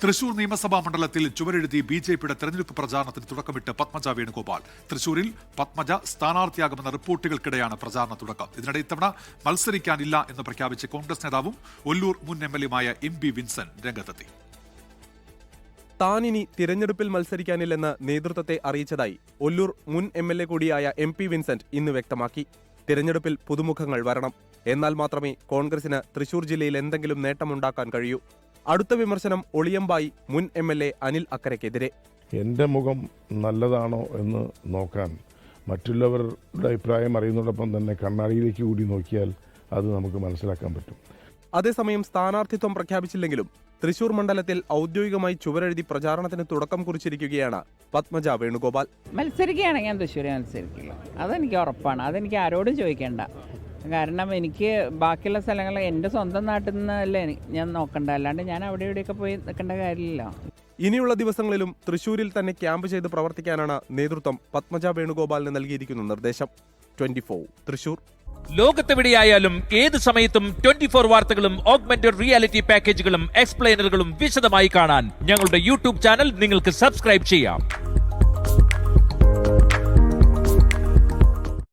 തൃശൂർ നിയമസഭാ മണ്ഡലത്തിൽ ചുവരെഴുതി ബിജെപിയുടെ തെരഞ്ഞെടുപ്പ് പ്രചാരണത്തിന് തുടക്കമിട്ട് പത്മജ വേണുഗോപാൽ. തൃശൂരിൽ പത്മജ സ്ഥാനാർത്ഥിയാകുമെന്ന റിപ്പോർട്ടുകൾക്കിടെയാണ് പ്രചാരണ തുടക്കം. ഇതിനിടെ ഇത്തവണ മത്സരിക്കാനില്ല എന്ന് പ്രഖ്യാപിച്ച് കോൺഗ്രസ് നേതാവും ഒല്ലൂർ മുൻ എംഎൽഎയുമായ എം.പി. വിൻസെന്റ് രംഗത്തെത്തി. താനിനി തിരഞ്ഞെടുപ്പിൽ മത്സരിക്കാനില്ലെന്ന് നേതൃത്വത്തെ അറിയിച്ചതായി ഒല്ലൂർ മുൻ എംഎൽഎ കൂടിയായ എം.പി. വിൻസെന്റ് ഇന്ന് വ്യക്തമാക്കി. തിരഞ്ഞെടുപ്പിൽ പുതുമുഖങ്ങൾ വരണം, എന്നാൽ മാത്രമേ കോൺഗ്രസിന് തൃശൂർ ജില്ലയിൽ എന്തെങ്കിലും നേട്ടമുണ്ടാക്കാൻ കഴിയൂ. അടുത്ത വിമർശനം ഒളിയമ്പായി മുൻ എംഎൽഎ അനിൽ അക്കരയ്ക്കെതിരെ. എൻ്റെ മുഖം നല്ലതാണോ എന്ന് നോക്കാൻ മറ്റുള്ളവരുടെ അഭിപ്രായം അറിയുന്നതോടൊപ്പം തന്നെ കണ്ണാടിയിലേക്ക് കൂടി നോക്കിയാൽ അത് നമുക്ക് മനസ്സിലാക്കാൻ പറ്റും. അതേസമയം സ്ഥാനാർത്ഥിത്വം പ്രഖ്യാപിച്ചില്ലെങ്കിലും തൃശൂർ മണ്ഡലത്തിൽ ഔദ്യോഗികമായി ചുവരെഴുതി പ്രചാരണത്തിന് തുടക്കം കുറിച്ചിരിക്കുകയാണ് പത്മജ വേണുഗോപാൽ. മത്സരിക്കുകയാണെങ്കിൽ ഞാൻ തൃശ്ശൂരെ മത്സരിക്കില്ല, അതെനിക്ക് ഉറപ്പാണ്. അതെനിക്ക് ആരോടും ചോദിക്കേണ്ട. കാരണം എനിക്ക് ബാക്കിയുള്ള സ്ഥലങ്ങൾ എൻ്റെ സ്വന്തം നാട്ടിൽ നിന്നല്ലേ ഞാൻ നോക്കണ്ട, അല്ലാണ്ട് ഞാൻ അവിടെ ഇവിടെയൊക്കെ പോയി നിൽക്കേണ്ട കാര്യമില്ല. ഇനിയുള്ള ദിവസങ്ങളിലും തൃശൂരിൽ തന്നെ ക്യാമ്പ് ചെയ്ത് പ്രവർത്തിക്കാനാണ് നേതൃത്വം പത്മജ വേണുഗോപാലിന് നൽകിയിരിക്കുന്ന നിർദ്ദേശം. 24 തൃശൂർ. ലോകത്തെവിടെയായാലും ഏത് സമയത്തും 24 വാർത്തകളും ഓഗ്മെന്റഡ് റിയാലിറ്റി പാക്കേജുകളും എക്സ്പ്ലെയിനറുകളും വിശദമായി കാണാൻ ഞങ്ങളുടെ യൂട്യൂബ് ചാനൽ നിങ്ങൾക്ക് സബ്സ്ക്രൈബ് ചെയ്യാം.